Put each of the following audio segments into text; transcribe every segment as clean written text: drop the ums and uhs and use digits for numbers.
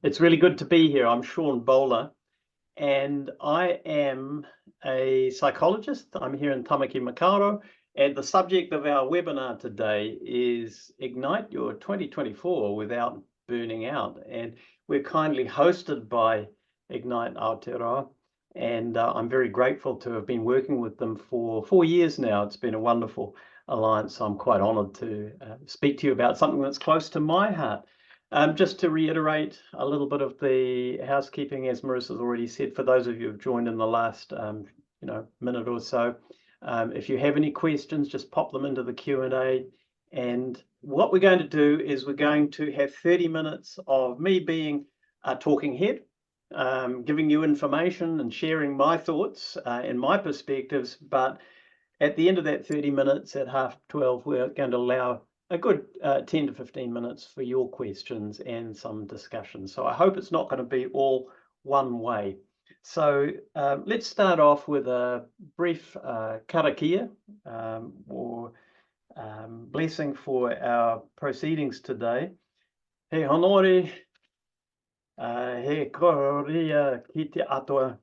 It's really good to be here. I'm Sean Bowler, and I am a psychologist. I'm here in Tamaki Makaurau, and the subject of our webinar today is Ignite Your 2024 Without Burning Out. And we're kindly hosted by Ignite Aotearoa, and I'm very grateful to have been working with them for 4 years now. It's been a wonderful alliance. I'm quite honoured to speak to you about something that's close to my heart. Just to reiterate a little bit of the housekeeping, as Marissa's already said, for those of you who've joined in the last minute or so, if you have any questions, just pop them into the Q&A. And what we're going to do is we're going to have 30 minutes of me being a talking head, giving you information and sharing my thoughts and my perspectives. But at the end of that 30 minutes at 12:30, we're going to allow a good 10 to 15 minutes for your questions and some discussion. So I hope it's not going to be all one way. So let's start off with a brief karakia or blessing for our proceedings today. He honore, he kororia ki te atua,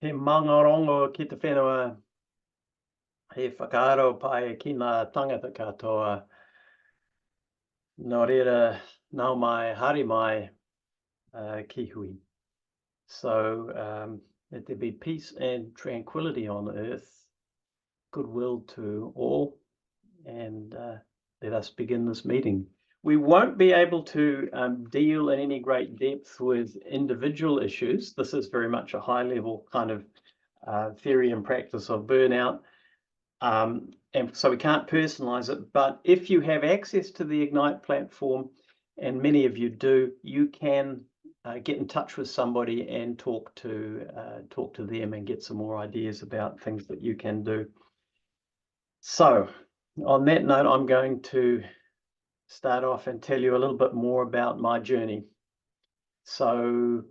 he mangarongo ki te whenua, he whakaaro pai ki ngā tangata katoa. Nō reira, nau mai, hari mai, ki hui. So let there be peace and tranquility on earth, goodwill to all, and let us begin this meeting. We won't be able to deal in any great depth with individual issues. This is very much a high-level kind of theory and practice of burnout. And so we can't personalize it, but if you have access to the Ignite platform, and many of you do, you can get in touch with somebody and talk to them and get some more ideas about things that you can do. So on that note, I'm going to start off and tell you a little bit more about my journey. So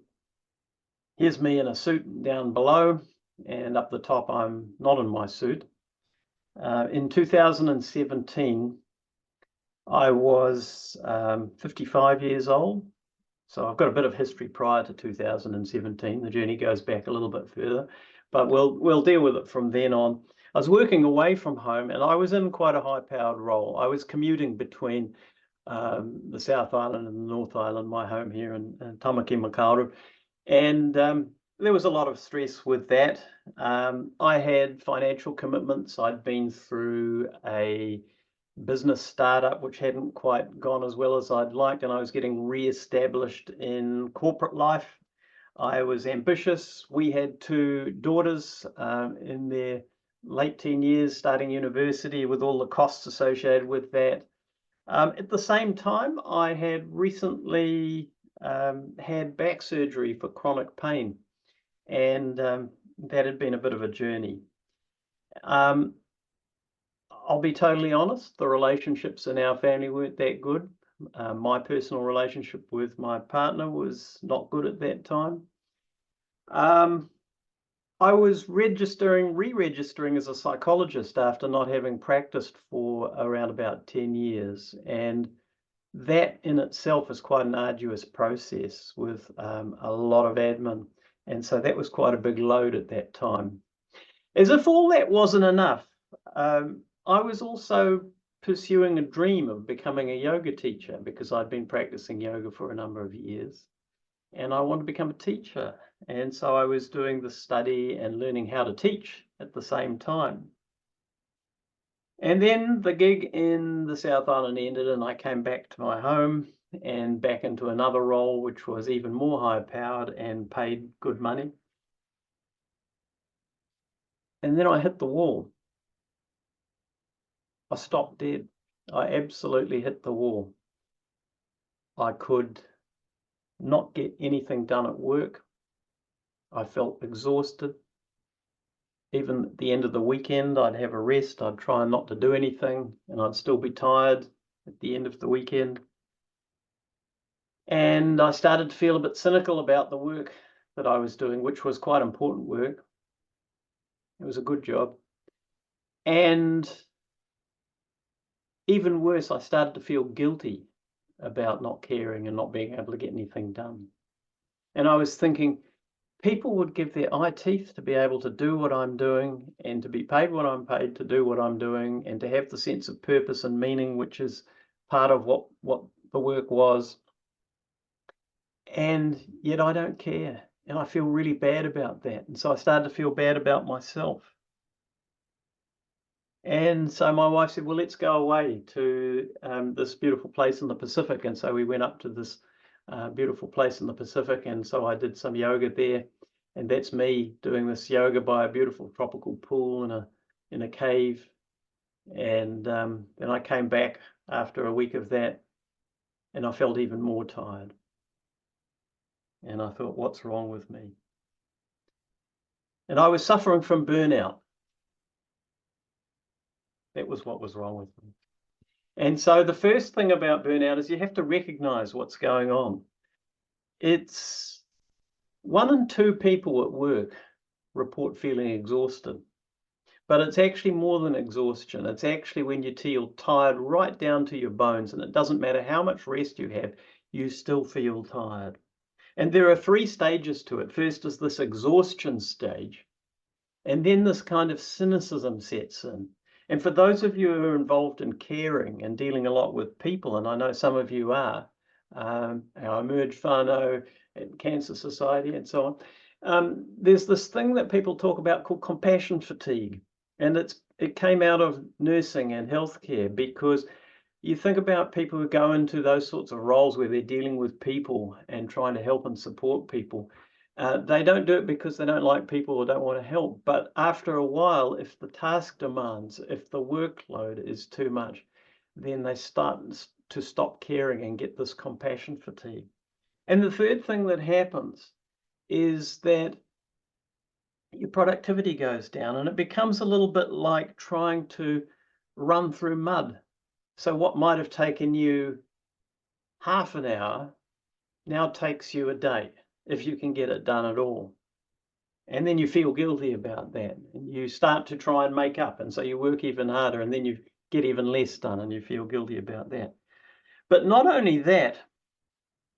here's me in a suit down below, and up the top, I'm not in my suit. In 2017, I was 55 years old. So I've got a bit of history prior to 2017. The journey goes back a little bit further, but we'll deal with it from then on. I was working away from home, and I was in quite a high-powered role. I was commuting between the South Island and the North Island, my home here in Tamaki Makaurau, and there was a lot of stress with that. I had financial commitments. I'd been through a business startup which hadn't quite gone as well as I'd liked, and I was getting re-established in corporate life. I was ambitious. We had 2 daughters in their late teen years, starting university with all the costs associated with that. At the same time, I had recently had back surgery for chronic pain. And that had been a bit of a journey. I'll be totally honest, the relationships in our family weren't that good. My personal relationship with my partner was not good at that time. I was re-registering as a psychologist after not having practiced for around about 10 years. And that in itself is quite an arduous process with a lot of admin. And so that was quite a big load at that time. As if all that wasn't enough, I was also pursuing a dream of becoming a yoga teacher because I'd been practicing yoga for a number of years. And I wanted to become a teacher. And so I was doing the study and learning how to teach at the same time. And then the gig in the South Island ended, and I came back to my home and back into another role, which was even more high-powered and paid good money. And then I hit the wall. I stopped dead. I absolutely hit the wall. I could not get anything done at work. I felt exhausted. Even at the end of the weekend, I'd have a rest. I'd try not to do anything, and I'd still be tired at the end of the weekend. And I started to feel a bit cynical about the work that I was doing, which was quite important work. It was a good job. And even worse, I started to feel guilty about not caring and not being able to get anything done. And I was thinking, people would give their eye teeth to be able to do what I'm doing and to be paid what I'm paid to do what I'm doing and to have the sense of purpose and meaning, which is part of what the work was. And yet I don't care. And I feel really bad about that. And so I started to feel bad about myself. And so my wife said, well, let's go away to this beautiful place in the Pacific. And so we went up to this beautiful place in the Pacific. And so I did some yoga there. And that's me doing this yoga by a beautiful tropical pool in a cave. And then I came back after a week of that, and I felt even more tired. And I thought, what's wrong with me? And I was suffering from burnout. That was what was wrong with me. And so the first thing about burnout is you have to recognize what's going on. It's 1 in 2 people at work report feeling exhausted. But it's actually more than exhaustion. It's actually when you feel tired right down to your bones, and it doesn't matter how much rest you have, you still feel tired. And there are 3 stages to it. First is this exhaustion stage, and then this kind of cynicism sets in. And for those of you who are involved in caring and dealing a lot with people, and I know some of you are, our Emerge whānau and Cancer Society and so on, there's this thing that people talk about called compassion fatigue. And it came out of nursing and healthcare, because you think about people who go into those sorts of roles where they're dealing with people and trying to help and support people. They don't do it because they don't like people or don't want to help. But after a while, if the task demands, if the workload is too much, then they start to stop caring and get this compassion fatigue. And the third thing that happens is that your productivity goes down, and it becomes a little bit like trying to run through mud. So what might have taken you half an hour now takes you a day, if you can get it done at all. And then you feel guilty about that, and you start to try and make up, and so you work even harder, and then you get even less done, and you feel guilty about that. But not only that,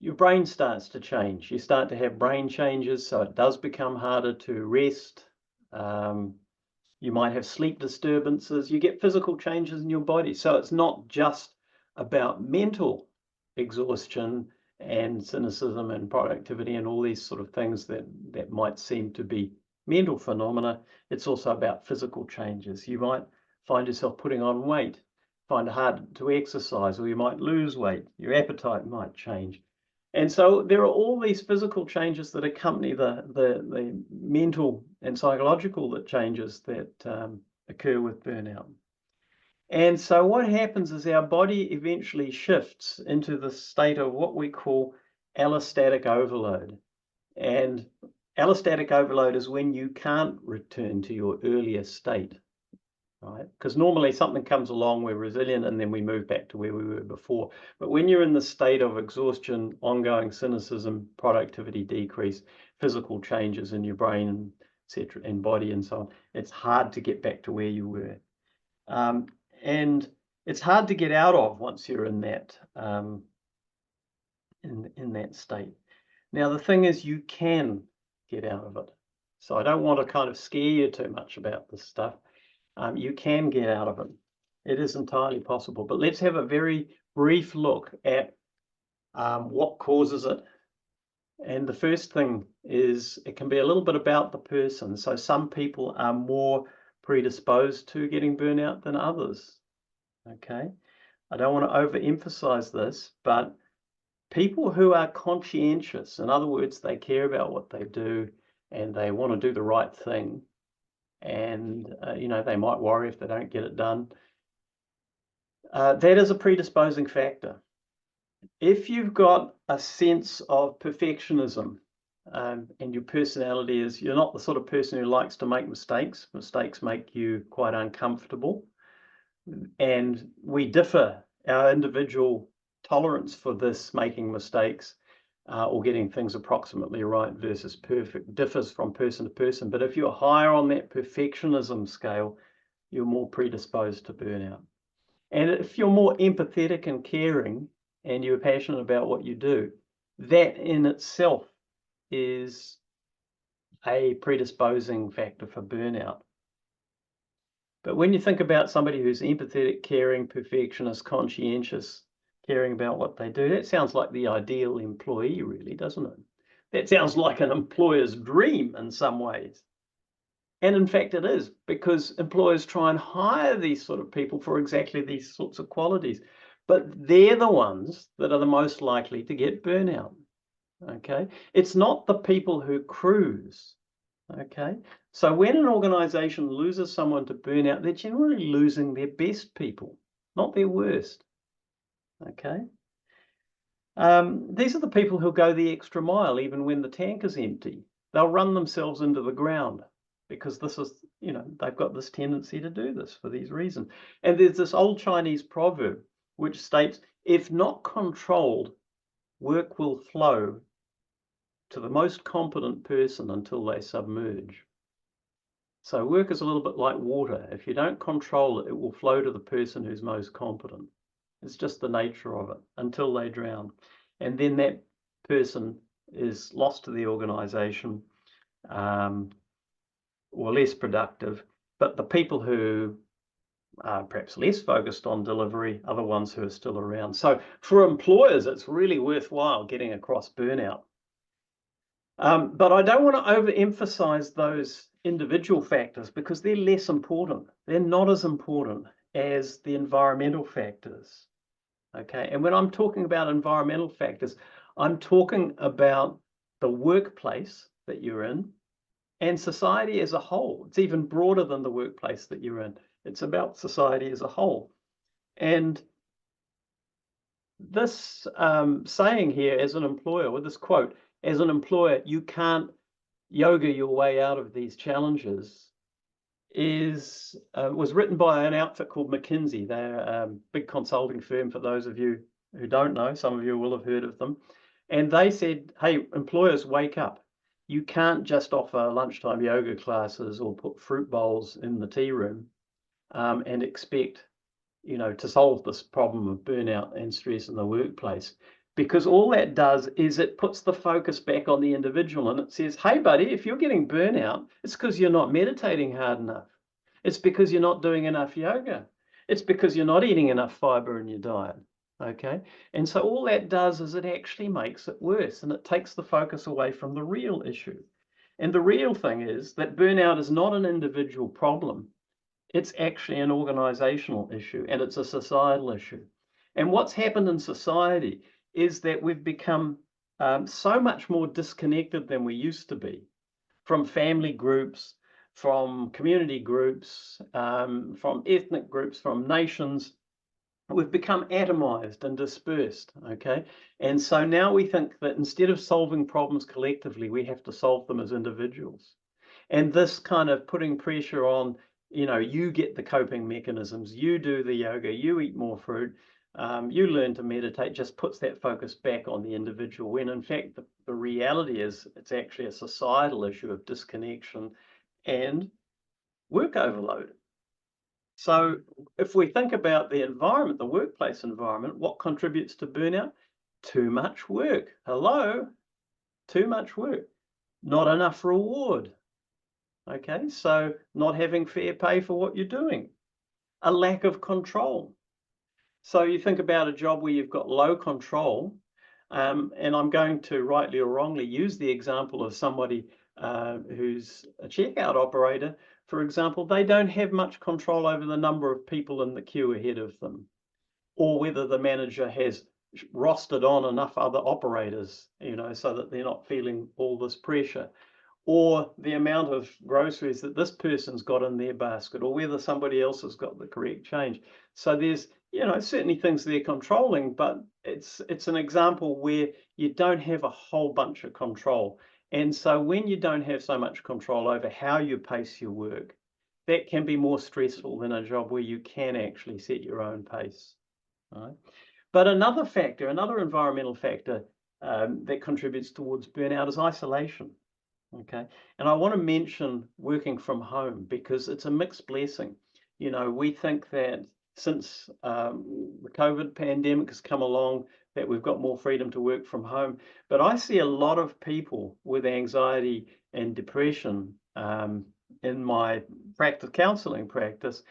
your brain starts to change. You start to have brain changes, so it does become harder to rest. You might have sleep disturbances. You get physical changes in your body. So it's not just about mental exhaustion and cynicism and productivity and all these sort of things that might seem to be mental phenomena. It's also about physical changes. You might find yourself putting on weight, find it hard to exercise, or you might lose weight. Your appetite might change. And so there are all these physical changes that accompany the mental and psychological changes that occur with burnout. And so what happens is our body eventually shifts into the state of what we call allostatic overload. And allostatic overload is when you can't return to your earlier state, right? Because normally something comes along, we're resilient, and then we move back to where we were before. But when you're in the state of exhaustion, ongoing cynicism, productivity decrease, physical changes in your brain and etc. and body and so on, it's hard to get back to where you were. And it's hard to get out of once you're in that in that state. Now the thing is, you can get out of it. So I don't want to kind of scare you too much about this stuff. You can get out of it. It is entirely possible. But let's have a very brief look at what causes it. And the first thing is it can be a little bit about the person. So some people are more predisposed to getting burnout than others. Okay, I don't want to overemphasize this, but people who are conscientious, in other words, they care about what they do and they want to do the right thing, and you know, they might worry if they don't get it done. That is a predisposing factor. If you've got a sense of perfectionism and your personality is, you're not the sort of person who likes to make mistakes. Mistakes make you quite uncomfortable, and we differ. Our individual tolerance for this, making mistakes or getting things approximately right versus perfect, differs from person to person. But if you're higher on that perfectionism scale, you're more predisposed to burnout. And if you're more empathetic and caring, and you're passionate about what you do, that in itself is a predisposing factor for burnout. But when you think about somebody who's empathetic, caring, perfectionist, conscientious, caring about what they do, that sounds like the ideal employee, really, doesn't it? That sounds like an employer's dream in some ways. And in fact, it is, because employers try and hire these sort of people for exactly these sorts of qualities. But they're the ones that are the most likely to get burnout. Okay, it's not the people who cruise. Okay, so when an organization loses someone to burnout, they're generally losing their best people, not their worst. Okay, these are the people who go the extra mile even when the tank is empty. They'll run themselves into the ground because this is, they've got this tendency to do this for these reasons. And there's this old Chinese proverb which states, if not controlled, work will flow to the most competent person until they submerge. So work is a little bit like water. If you don't control it, it will flow to the person who's most competent. It's just the nature of it until they drown. And then that person is lost to the organization, or less productive. But the people who are perhaps less focused on delivery are the ones who are still around. So for employers, it's really worthwhile getting across burnout. But I don't want to overemphasize those individual factors because they're less important. They're not as important as the environmental factors. Okay, and when I'm talking about environmental factors, I'm talking about the workplace that you're in and society as a whole. It's even broader than the workplace that you're in. It's about society as a whole. And this saying here as an employer, with this quote, as an employer, you can't yoga your way out of these challenges, was written by an outfit called McKinsey. They're a big consulting firm for those of you who don't know. Some of you will have heard of them. And they said, hey, employers, wake up. You can't just offer lunchtime yoga classes or put fruit bowls in the tea room and expect to solve this problem of burnout and stress in the workplace. Because all that does is it puts the focus back on the individual and it says, hey, buddy, if you're getting burnout, it's because you're not meditating hard enough. It's because you're not doing enough yoga. It's because you're not eating enough fiber in your diet. Okay. And so all that does is it actually makes it worse and it takes the focus away from the real issue. And the real thing is that burnout is not an individual problem. It's actually an organizational issue and it's a societal issue. And what's happened in society is that we've become so much more disconnected than we used to be from family groups, from community groups, from ethnic groups, from nations. We've become atomized and dispersed, okay? And so now we think that instead of solving problems collectively, we have to solve them as individuals. And this kind of putting pressure on, you get the coping mechanisms, you do the yoga, you eat more fruit, you learn to meditate, just puts that focus back on the individual, when in fact the reality is it's actually a societal issue of disconnection and work overload. So if we think about the environment, the workplace environment, what contributes to burnout? Too much work. Hello? Too much work. Not enough reward. Okay, so not having fair pay for what you're doing. A lack of control. So you think about a job where you've got low control, and I'm going to, rightly or wrongly, use the example of somebody who's a checkout operator. For example, they don't have much control over the number of people in the queue ahead of them, or whether the manager has rostered on enough other operators, so that they're not feeling all this pressure, or the amount of groceries that this person's got in their basket, or whether somebody else has got the correct change. So there's, certainly things they're controlling, but it's an example where you don't have a whole bunch of control. And so when you don't have so much control over how you pace your work, that can be more stressful than a job where you can actually set your own pace. Right? But another factor, another environmental factor that contributes towards burnout is isolation. Okay, and I want to mention working from home because it's a mixed blessing. We think that since the COVID pandemic has come along, that we've got more freedom to work from home. But I see a lot of people with anxiety and depression in my counselling practice,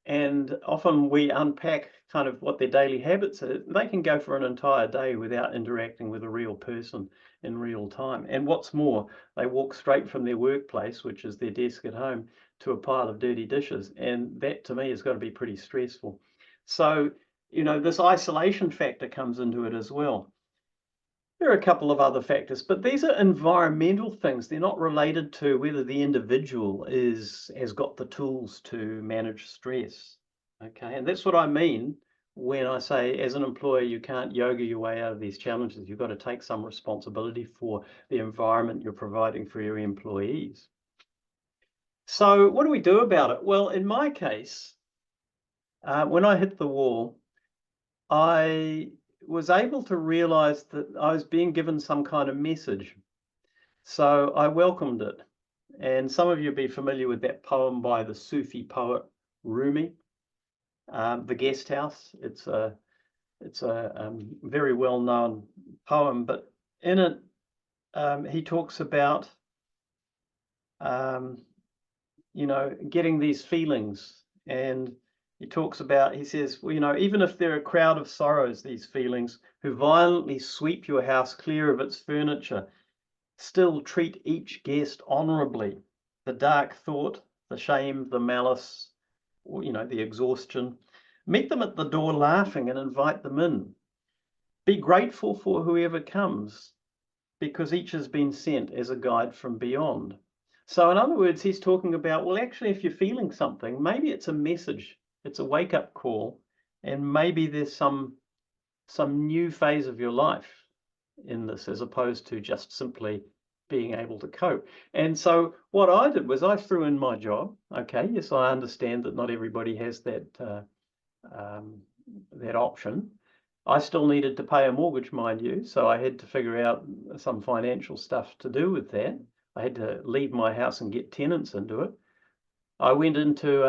and often we unpack kind of what their daily habits are. They can go for an entire day without interacting with a real person in real time. And what's more, they walk straight from their workplace, which is their desk at home, to a pile of dirty dishes. And that to me has got to be pretty stressful. So, this isolation factor comes into it as well. There are a couple of other factors, but these are environmental things. They're not related to whether the individual has got the tools to manage stress. Okay, and that's what I mean when I say, as an employer, you can't yoga your way out of these challenges. You've got to take some responsibility for the environment you're providing for your employees. So what do we do about it? Well, in my case, when I hit the wall, I was able to realize that I was being given some kind of message. So I welcomed it. And some of you will be familiar with that poem by the Sufi poet Rumi, The Guest House. It's a very well-known poem, but in it, he talks about, getting these feelings. And he talks about, he says, well, even if they're a crowd of sorrows, these feelings, who violently sweep your house clear of its furniture, still treat each guest honorably. The dark thought, the shame, the malice, or, the exhaustion. Meet them at the door laughing and invite them in. Be grateful for whoever comes, because each has been sent as a guide from beyond. So in other words, he's talking about, well, actually, if you're feeling something, maybe it's a message, it's a wake-up call, and maybe there's some new phase of your life in this, as opposed to just simply being able to cope. And so what I did was I threw in my job. Okay, yes, I understand that not everybody has that option. I still needed to pay a mortgage, mind you, so I had to figure out some financial stuff to do with that. I had to leave my house and get tenants into it. I went into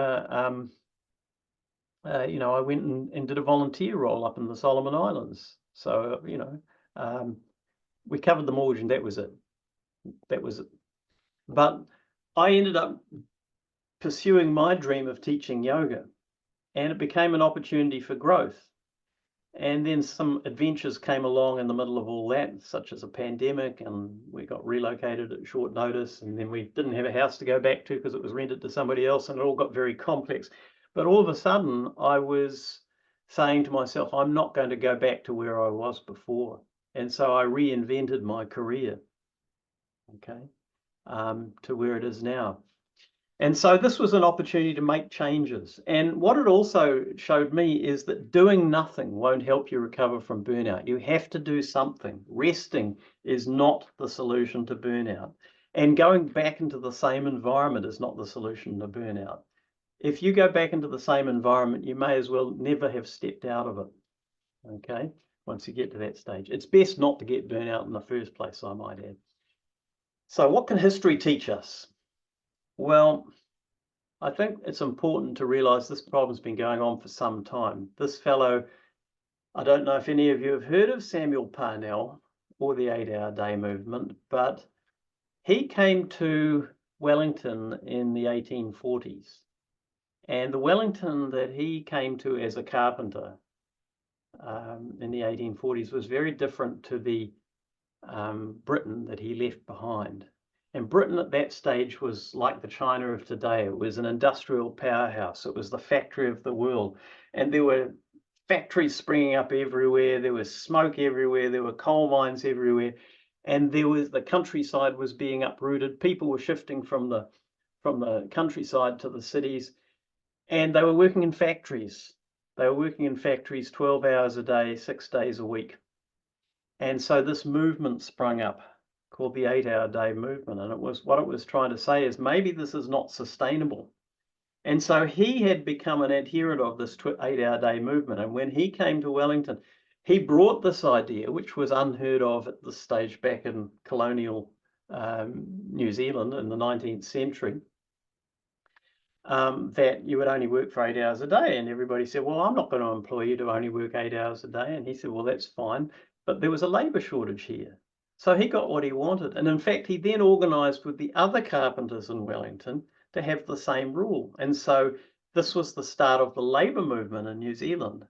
I went and did a volunteer role up in the Solomon Islands. So, we covered the mortgage and that was it. That was it. But I ended up pursuing my dream of teaching yoga, and it became an opportunity for growth. And then some adventures came along in the middle of all that, such as a pandemic, and we got relocated at short notice, and then we didn't have a house to go back to because it was rented to somebody else, and it all got very complex. But all of a sudden, I was saying to myself, I'm not going to go back to where I was before. And so I reinvented my career, okay, to where it is now. And so this was an opportunity to make changes. And what it also showed me is that doing nothing won't help you recover from burnout. You have to do something. Resting is not the solution to burnout. And going back into the same environment is not the solution to burnout. If you go back into the same environment, you may as well never have stepped out of it, okay, once you get to that stage. It's best not to get burnout in the first place, I might add. So what can history teach us? Well, I think it's important to realize this problem's been going on for some time. This fellow, I don't know if any of you have heard of Samuel Parnell or the 8-hour day movement, but he came to Wellington in the 1840s. And the Wellington that he came to as a carpenter in the 1840s was very different to the Britain that he left behind. And Britain at that stage was like the China of today. It was an industrial powerhouse. It was the factory of the world. And there were factories springing up everywhere. There was smoke everywhere. There were coal mines everywhere. And the countryside was being uprooted. People were shifting from the countryside to the cities. And they were working in factories. They were working in factories 12 hours a day, 6 days a week. And so this movement sprung up called the 8-hour day movement. And what it was trying to say is maybe this is not sustainable. And so he had become an adherent of this 8-hour day movement. And when he came to Wellington, he brought this idea, which was unheard of at this stage back in colonial New Zealand in the 19th century. that you would only work for 8 hours a day. And everybody said, well, I'm not going to employ you to only work 8 hours a day. And he said, well, that's fine. But there was a labour shortage here. So he got what he wanted. And in fact, he then organised with the other carpenters in Wellington to have the same rule. And so this was the start of the labour movement in New Zealand.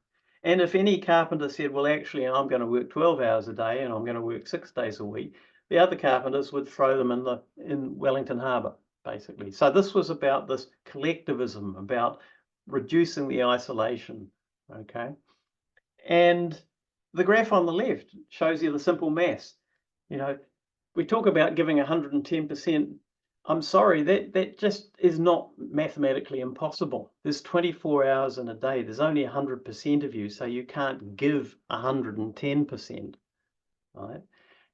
And if any carpenter said, well, actually, I'm going to work 12 hours a day and I'm going to work 6 days a week, the other carpenters would throw them in Wellington Harbour, basically. So this was about this collectivism, about reducing the isolation, okay? And the graph on the left shows you the simple maths. You know, we talk about giving 110%. I'm sorry, that just is not mathematically impossible. There's 24 hours in a day. There's only 100% of you, so you can't give 110%, right?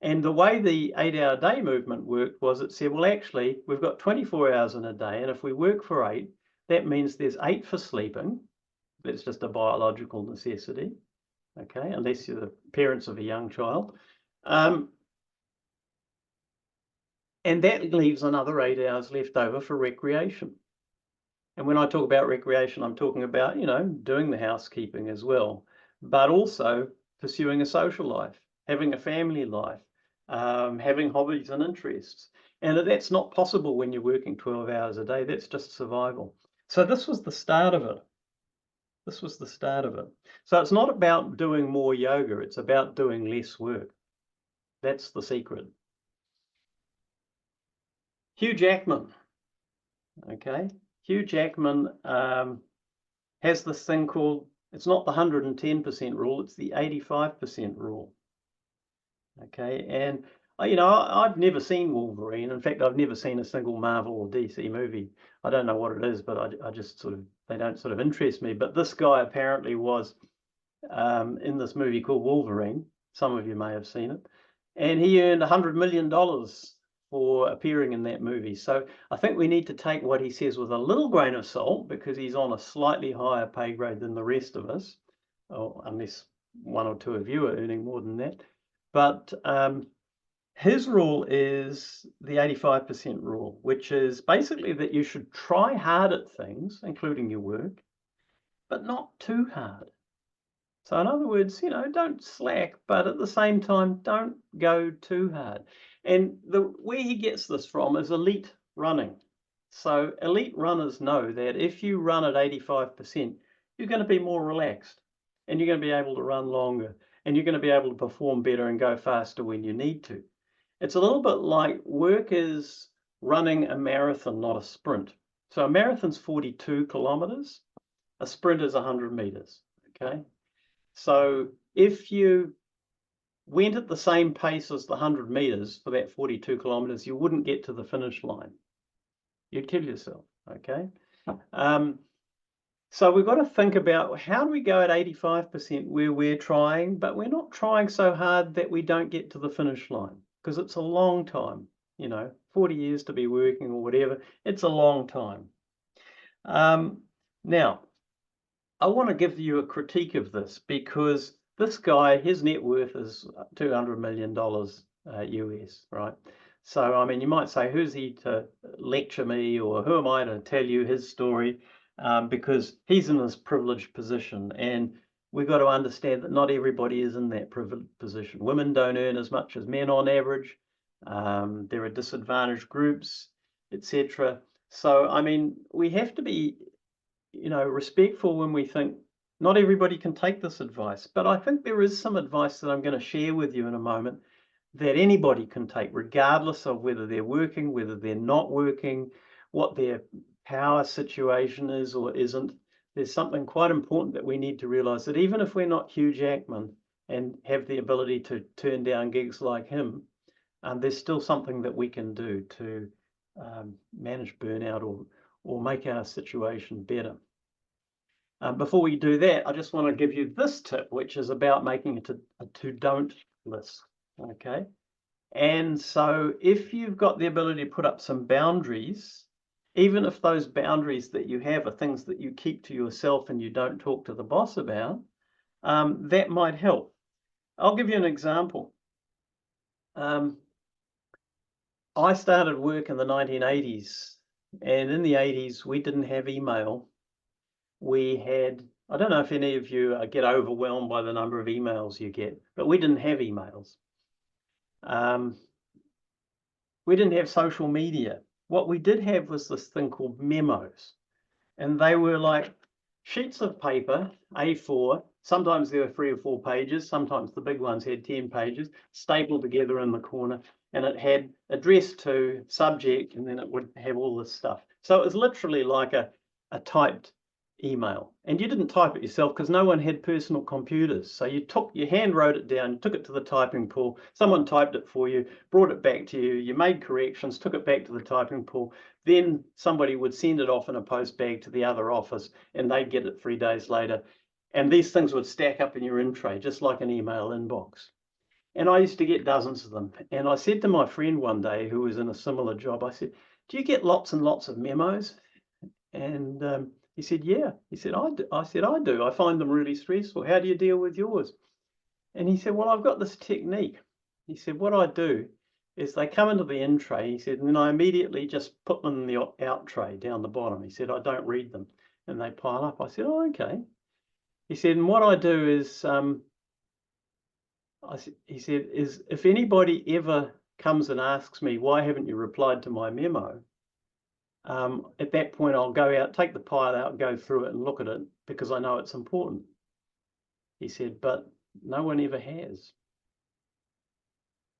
And the way the 8-hour day movement worked was it said, well, actually, we've got 24 hours in a day, and if we work for 8, that means there's 8 for sleeping. That's just a biological necessity, okay, unless you're the parents of a young child. And that leaves another 8 hours left over for recreation. And when I talk about recreation, I'm talking about, you know, doing the housekeeping as well, but also pursuing a social life, having a family life, having hobbies and interests. And that's not possible when you're working 12 hours a day. That's just survival. So this was the start of it. This was the start of it. So it's not about doing more yoga. It's about doing less work. That's the secret. Hugh Jackman, okay? Hugh Jackman has this thing called, it's not the 110% rule, it's the 85% rule, okay? And, you know, I've never seen Wolverine. In fact, I've never seen a single Marvel or DC movie. I don't know what it is, but I just sort of, they don't sort of interest me. But this guy apparently was in this movie called Wolverine. Some of you may have seen it. And he earned $100 million for appearing in that movie. So I think we need to take what he says with a little grain of salt, because he's on a slightly higher pay grade than the rest of us, or unless one or two of you are earning more than that. But his rule is the 85% rule, which is basically that you should try hard at things, including your work, but not too hard. So in other words, you know, don't slack, but at the same time, don't go too hard. And where he gets this from is elite running. So elite runners know that if you run at 85%, you're going to be more relaxed, and you're going to be able to run longer, and you're going to be able to perform better and go faster when you need to. It's a little bit like work is running a marathon, not a sprint. So a marathon's 42 kilometers, a sprint is 100 meters, okay? So if you went at the same pace as the 100 meters for that 42 kilometers, you wouldn't get to the finish line. You'd kill yourself, okay? So we've got to think about, how do we go at 85% where we're trying, but we're not trying so hard that we don't get to the finish line, because it's a long time, you know, 40 years to be working or whatever. It's a long time. Now, I want to give you a critique of this, because this guy, his net worth is $200 million US, right? So, I mean, you might say, who's he to lecture me, or who am I to tell you his story? Because he's in this privileged position, and we've got to understand that not everybody is in that privileged position. Women don't earn as much as men on average. There are disadvantaged groups, etc. So, I mean, we have to be, you know, respectful when we think not everybody can take this advice. But I think there is some advice that I'm going to share with you in a moment that anybody can take, regardless of whether they're working, whether they're not working, what their power situation is or isn't. There's something quite important that we need to realize, that even if we're not Hugh Jackman and have the ability to turn down gigs like him, there's still something that we can do to manage burnout or make our situation better. Before we do that, I just want to give you this tip, which is about making a to-don't list, okay? And so if you've got the ability to put up some boundaries, even if those boundaries that you have are things that you keep to yourself and you don't talk to the boss about, that might help. I'll give you an example. I started work in the 1980s And in the 80s, we didn't have email. We had, I don't know if any of you get overwhelmed by the number of emails you get, but we didn't have emails. We didn't have social media. What we did have was this thing called memos. And they were like sheets of paper, A4. Sometimes there were 3 or 4 pages. Sometimes the big ones had 10 pages, stapled together in the corner. And it had address to, subject, and then it would have all this stuff. So it was literally like a typed email. And you didn't type it yourself because no one had personal computers. So you hand wrote it down, you took it to the typing pool, someone typed it for you, brought it back to you, you made corrections, took it back to the typing pool. Then somebody would send it off in a post bag to the other office and they'd get it 3 days later. And these things would stack up in your in tray, just like an email inbox. And I used to get dozens of them. And I said to my friend one day, who was in a similar job, I said, do you get lots and lots of memos? And he said, yeah. He said, I do. I said, I do. I find them really stressful. How do you deal with yours? And he said, well, I've got this technique. He said, what I do is they come into the in tray, he said, and then I immediately just put them in the out tray down the bottom. He said, I don't read them and they pile up. I said, oh, okay. He said, and what I do is, he said, is if anybody ever comes and asks me, why haven't you replied to my memo? At that point, I'll go out, take the pile out, go through it and look at it because I know it's important. He said, but no one ever has.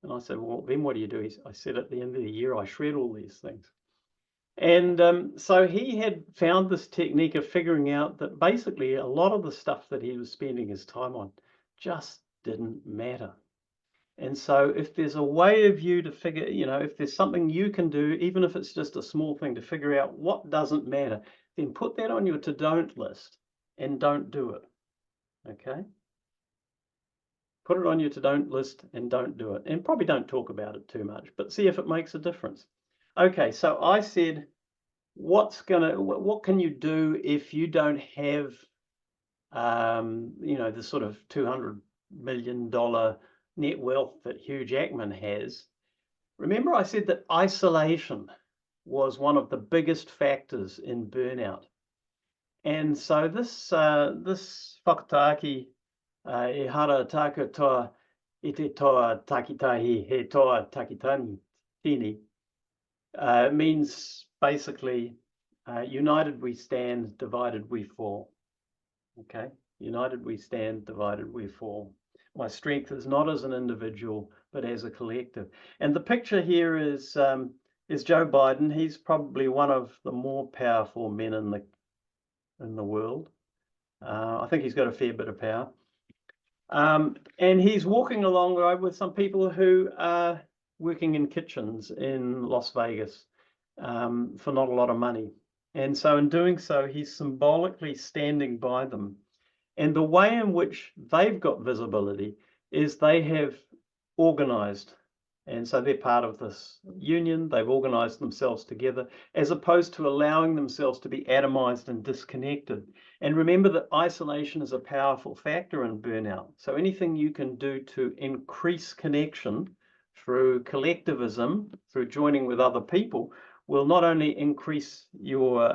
And I said, well, then what do you do? I said, at the end of the year, I shred all these things. And so he had found this technique of figuring out that basically a lot of the stuff that he was spending his time on just didn't matter. And so if there's a way of you to figure, if there's something you can do, even if it's just a small thing to figure out what doesn't matter, then put that on your to-don't list and don't do it. Okay? Put it on your to-don't list and don't do it. And probably don't talk about it too much, but see if it makes a difference. Okay, so I said, what can you do if you don't have, the sort of $200 million net wealth that Hugh Jackman has? Remember I said that isolation was one of the biggest factors in burnout. And so this whakataaki, e hara taka toa i te toa takitahi he toa takitani tini, means basically united we stand, divided we fall. Okay, united we stand, divided we fall. My strength is not as an individual, but as a collective. And the picture here is Joe Biden. He's probably one of the more powerful men in the world. I think he's got a fair bit of power. And he's walking along the road with some people who are working in kitchens in Las Vegas for not a lot of money. And so in doing so, he's symbolically standing by them. And the way in which they've got visibility is they have organized. And so they're part of this union. They've organized themselves together as opposed to allowing themselves to be atomized and disconnected. And remember that isolation is a powerful factor in burnout. So anything you can do to increase connection through collectivism, through joining with other people, will not only increase your,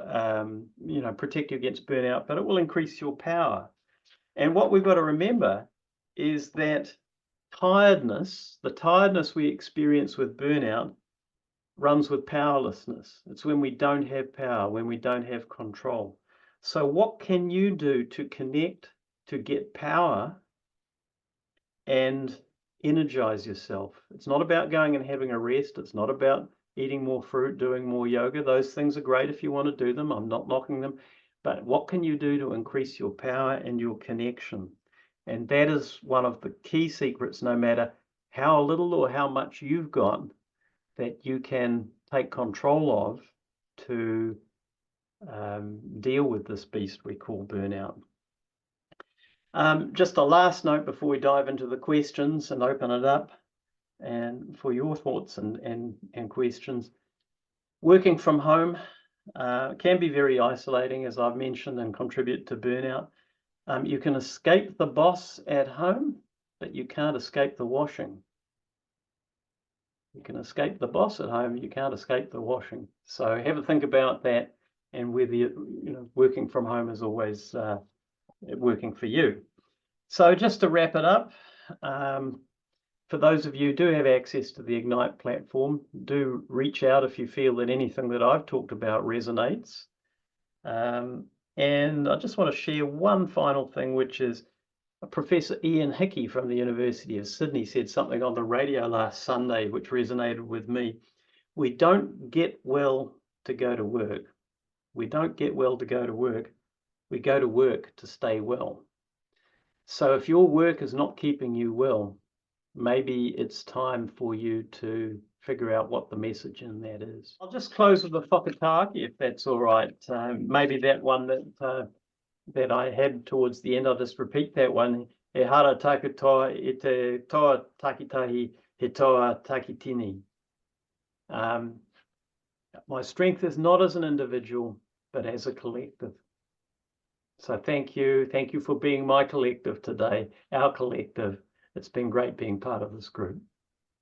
protect you against burnout, but it will increase your power. And what we've got to remember is that the tiredness we experience with burnout runs with powerlessness. It's when we don't have power, when we don't have control. So what can you do to connect, to get power and energize yourself? It's not about going and having a rest. It's not about eating more fruit, doing more yoga. Those things are great if you want to do them. I'm not knocking them. But what can you do to increase your power and your connection? And that is one of the key secrets, no matter how little or how much you've got, that you can take control of to deal with this beast we call burnout. Just a last note before we dive into the questions and open it up and for your thoughts and questions. Working from home can be very isolating, as I've mentioned, and contribute to burnout. You can escape the boss at home, but you can't escape the washing. You can escape the boss at home, you can't escape the washing. So have a think about that, and whether working from home is always working for you. So just to wrap it up, for those of you who do have access to the Ignite platform, do reach out if you feel that anything that I've talked about resonates. And I just want to share one final thing, which is Professor Ian Hickey from the University of Sydney said something on the radio last Sunday, which resonated with me. We don't get well to go to work. We don't get well to go to work. We go to work to stay well. So if your work is not keeping you well, maybe it's time for you to figure out what the message in that is. I'll just close with a whakataki, if that's all right. Maybe that one that I had towards the end, I'll just repeat that one. E hara taku toa I te toa takitahi he toa takitini. My strength is not as an individual, but as a collective. So thank you. Thank you for being my collective today, our collective. It's been great being part of this group.